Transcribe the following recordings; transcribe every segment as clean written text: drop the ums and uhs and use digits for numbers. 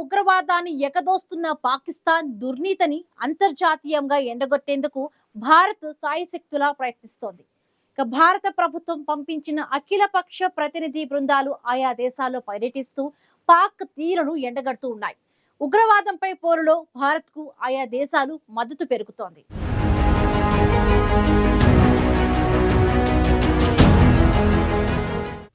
ఉగ్రవాదాన్ని ఎగదోస్తున్న పాకిస్తాన్ దుర్నీతిని అంతర్జాతీయంగా ఎండగొట్టేందుకు భారత్ సాయశక్తులా ప్రయత్నిస్తోంది. భారత ప్రభుత్వం పంపించిన అఖిలపక్ష ప్రతినిధి బృందాలు ఆయా దేశాల్లో పర్యటిస్తూ పాక్ తీరును ఎండగడుతూ ఉన్నాయి. ఉగ్రవాదంపై పోరులో భారత్కు ఆయా దేశాలు మద్దతు పెరుగుతోంది.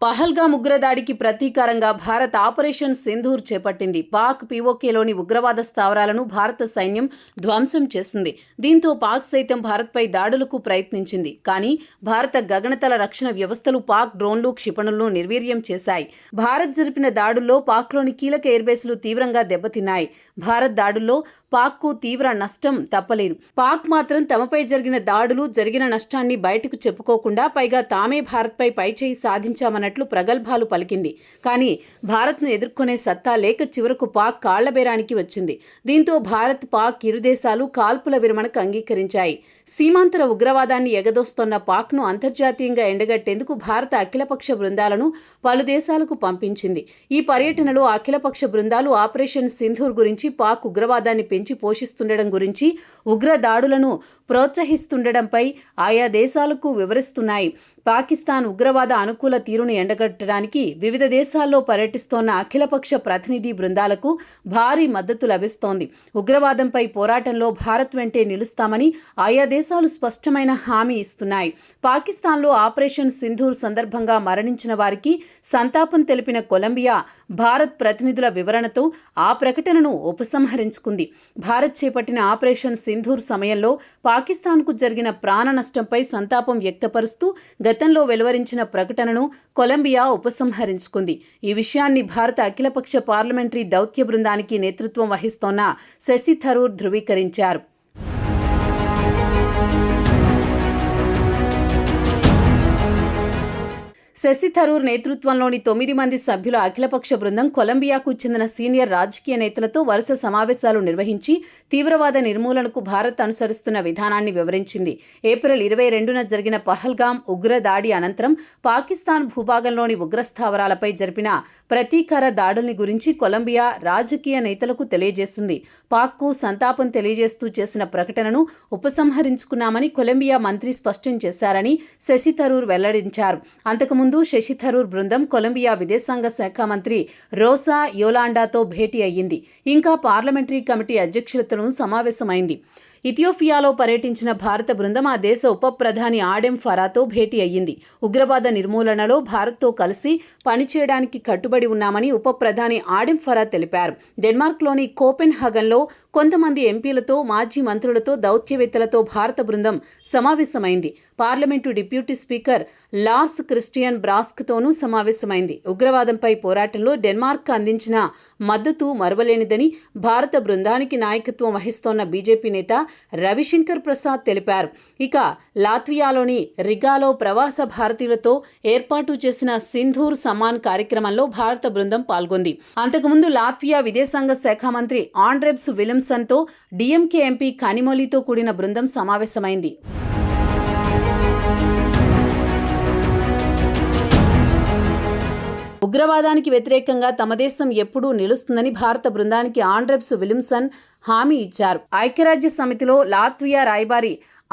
పహల్గామ్ ఉగ్రదాడికి ప్రతీకారంగా భారత్ ఆపరేషన్ సింధూర్ చేపట్టింది. పాక్ పీఓకేలోని ఉగ్రవాద స్థావరాలను భారత సైన్యం ధ్వంసం చేసింది. దీంతో పాక్ సైతం భారత్పై దాడులకు ప్రయత్నించింది. కానీ భారత గగనతల రక్షణ వ్యవస్థలు పాక్ డ్రోన్లు, క్షిపణులను నిర్వీర్యం చేశాయి. భారత్ జరిపిన దాడుల్లో పాక్లోని కీలక ఎయిర్బేస్లు తీవ్రంగా దెబ్బతిన్నాయి. భారత్ దాడుల్లో పాక్కు తీవ్ర నష్టం తప్పలేదు. పాక్ మాత్రం తమపై జరిగిన నష్టాన్ని బయటకు చెప్పుకోకుండా పైగా తామే భారత్పై పైచేయి సాధించామన్నట్లు ప్రగల్భాలు పలికింది. కానీ భారత్ను ఎదుర్కొనే సత్తా లేక చివరకు పాక్ కాళ్లబేరానికి వచ్చింది. దీంతో భారత్, పాక్ ఇరు దేశాలు కాల్పుల విరమణకు అంగీకరించాయి. సీమాంతర ఉగ్రవాదాన్ని ఎగదోస్తోన్న పాక్ను అంతర్జాతీయంగా ఎండగట్టేందుకు భారత అఖిలపక్ష బృందాలను పలు దేశాలకు పంపించింది. ఈ పర్యటనలో అఖిలపక్ష బృందాలు ఆపరేషన్ సింధూర్ గురించి, పాక్ ఉగ్రవాదాన్ని పెంచి పోషిస్తుండడం గురించి, ఉగ్ర దాడులను ప్రోత్సహిస్తుండడంపై ఆయా దేశాలకు వివరిస్తున్నాయి. పాకిస్తాన్ ఉగ్రవాద అనుకూల తీరును ఎండగట్టడానికి వివిధ దేశాల్లో పర్యటిస్తోన్న అఖిలపక్ష ప్రతినిధి బృందాలకు భారీ మద్దతు లభిస్తోంది. ఉగ్రవాదంపై పోరాటంలో భారత్ వెంటే నిలుస్తామని ఆయా దేశాలు స్పష్టమైన హామీ ఇస్తున్నాయి. పాకిస్తాన్లో ఆపరేషన్ సింధూర్ సందర్భంగా మరణించిన వారికి సంతాపం తెలిపిన కొలంబియా భారత్ ప్రతినిధుల వివరణతో ఆ ప్రకటనను ఉపసంహరించుకుంది. భారత్ చేపట్టిన ఆపరేషన్ సింధూర్ సమయంలో పాకిస్తాన్కు జరిగిన ప్రాణ నష్టంపై సంతాపం వ్యక్తపరుస్తూ గతంలో వెలువరించిన ప్రకటనను కొలంబియా ఉపసంహరించుకుంది. ఈ విషయాన్ని భారత అఖిలపక్ష పార్లమెంటరీ దౌత్య బృందానికి నేతృత్వం వహిస్తోన్న శశి థరూర్ ధృవీకరించారు. శశి థరూర్ నేతృత్వంలోని 9 మంది సభ్యుల అఖిలపక్ష బృందం కొలంబియాకు చెందిన సీనియర్ రాజకీయ నేతలతో వరుస సమావేశాలు నిర్వహించి తీవ్రవాద నిర్మూలనకు భారత్ అనుసరిస్తున్న విధానాన్ని వివరించింది. ఏప్రిల్ 22న జరిగిన పహల్గామ్ ఉగ్ర దాడి అనంతరం పాకిస్తాన్ భూభాగంలోని ఉగ్రస్థావరాలపై జరిపిన ప్రతీకార దాడుల్ని గురించి కొలంబియా రాజకీయ నేతలకు తెలియజేసింది. పాక్కు సంతాపం తెలియజేస్తూ చేసిన ప్రకటనను ఉపసంహరించుకున్నామని కొలంబియా మంత్రి స్పష్టం చేశారని శశి థరూర్ వెల్లడించారు. అంతకుముందు శశి థరూర్ బృందం కొలంబియా విదేశాంగ శాఖ మంత్రి రోసా యోలాండాతో భేటీ అయ్యింది. ఇంకా పార్లమెంటరీ కమిటీ అధ్యక్షులతో సమావేశమైంది. ఇథియోపియాలో పర్యటించిన భారత బృందం ఆ దేశ ఉప ప్రధాని ఆడెం ఫరాతో భేటీ అయ్యింది. ఉగ్రవాద నిర్మూలనలో భారత్తో కలిసి పనిచేయడానికి కట్టుబడి ఉన్నామని ఉప ప్రధాని ఆడెం ఫరా తెలిపారు. డెన్మార్క్లోని కోపెన్హాగన్లో కొంతమంది ఎంపీలతో, మాజీ మంత్రులతో, దౌత్యవేత్తలతో భారత బృందం సమావేశమైంది. Parliament deputy speaker లార్స్ Christian బ్రాస్క్తోనూ సమావేశమైంది. ఉగ్రవాదంపై పోరాటంలో డెన్మార్క్ అందించిన మద్దతు మరువలేనిదని భారత బృందానికి నాయకత్వం వహిస్తోన్న బీజేపీ నేత రవిశంకర్ ప్రసాద్ తెలిపారు. ఇక లాత్వియాలోని రిగాలో ప్రవాస భారతీయులతో ఏర్పాటు చేసిన సింధూర్ సమ్మాన్ కార్యక్రమంలో భారత బృందం పాల్గొంది. అంతకుముందు లాత్వియా విదేశాంగ శాఖ మంత్రి ఆండ్రెబ్స్ విలిమ్సన్తో డీఎంకే ఎంపీ కనిమొలితో కూడిన బృందం సమావేశమైంది. ఉగ్రవాదానికి వ్యతిరేకంగా తమ దేశం ఎప్పుడూ నిలుస్తుందని భారత బృందానికి ఆండ్రెబ్స్ విలిమ్సన్ హామీ ఇచ్చారు. ఐక్యరాజ్య సమితిలో లాత్వియా రాయబారి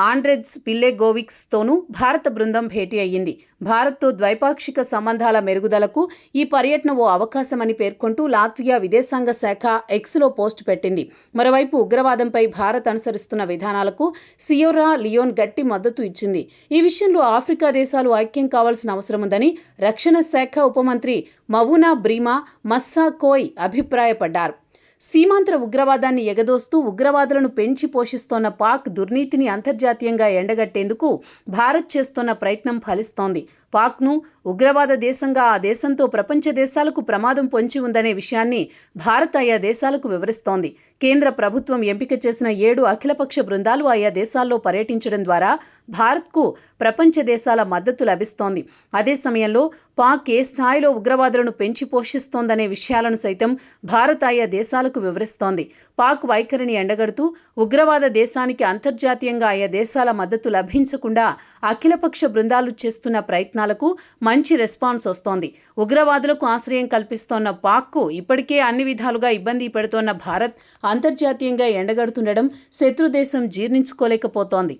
ఆండ్రెజ్ పిల్లెగోవిక్స్తోనూ భారత బృందం భేటీ అయ్యింది. భారత్తో ద్వైపాక్షిక సంబంధాల మెరుగుదలకు ఈ పర్యటన ఓ అవకాశమని పేర్కొంటూ లాత్వియా విదేశాంగ శాఖ ఎక్స్లో పోస్టు పెట్టింది. మరోవైపు ఉగ్రవాదంపై భారత్ అనుసరిస్తున్న విధానాలకు సియెరా లియోన్ గట్టి మద్దతు ఇచ్చింది. ఈ విషయంలో ఆఫ్రికా దేశాలు ఐక్యం కావాల్సిన అవసరం ఉందని రక్షణ శాఖ ఉప మంత్రి మవునా బ్రీమా మస్సాకోయ్ అభిప్రాయపడ్డారు. సీమాంతర ఉగ్రవాదాన్ని ఎగదోస్తూ ఉగ్రవాదులను పెంచి పోషిస్తోన్న పాక్ దుర్నీతిని అంతర్జాతీయంగా ఎండగట్టేందుకు భారత్ చేస్తోన్న ప్రయత్నం ఫలిస్తోంది. పాక్ను ఉగ్రవాద దేశంగా, ఆ దేశంతో ప్రపంచ దేశాలకు ప్రమాదం పొంచి ఉందనే విషయాన్ని భారత్ ఆయా దేశాలకు వివరిస్తోంది. కేంద్ర ప్రభుత్వం ఎంపిక చేసిన 7 అఖిలపక్ష బృందాలు ఆయా దేశాల్లో పర్యటించడం ద్వారా భారత్కు ప్రపంచ దేశాల మద్దతు లభిస్తోంది. అదే సమయంలో పాక్ ఏ స్థాయిలో ఉగ్రవాదులను పెంచి పోషిస్తోందనే విషయాలను సైతం భారత్ ఆయా దేశాలకు వివరిస్తోంది. పాక్ వైఖరిని ఎండగడుతూ ఉగ్రవాద దేశానికి అంతర్జాతీయంగా ఆయా దేశాల మద్దతు లభించకుండా అఖిలపక్ష బృందాలు చేస్తున్న ప్రయత్నాలకు మంచి రెస్పాన్స్ వస్తోంది. ఉగ్రవాదులకు ఆశ్రయం కల్పిస్తోన్న పాక్కు ఇప్పటికే అన్ని విధాలుగా ఇబ్బంది పెడుతోన్న భారత్ అంతర్జాతీయంగా ఎండగడుతుండడం శత్రుదేశం జీర్ణించుకోలేకపోతోంది.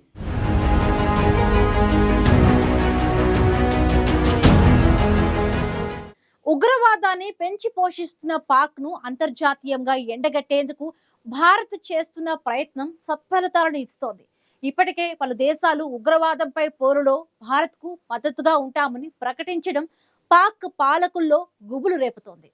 ఉగ్రవాదాన్ని పెంచి పోషిస్తున్న పాక్ ను అంతర్జాతీయంగా ఎండగట్టేందుకు భారత్ చేస్తున్న ప్రయత్నం సత్ఫలితాలను ఇస్తోంది. ఇప్పటికే పలు దేశాలు ఉగ్రవాదంపై పోరులో భారత్ కు మద్దతుగా ఉంటామని ప్రకటించడం పాక్ పాలకుల్లో గుబులు రేపుతోంది.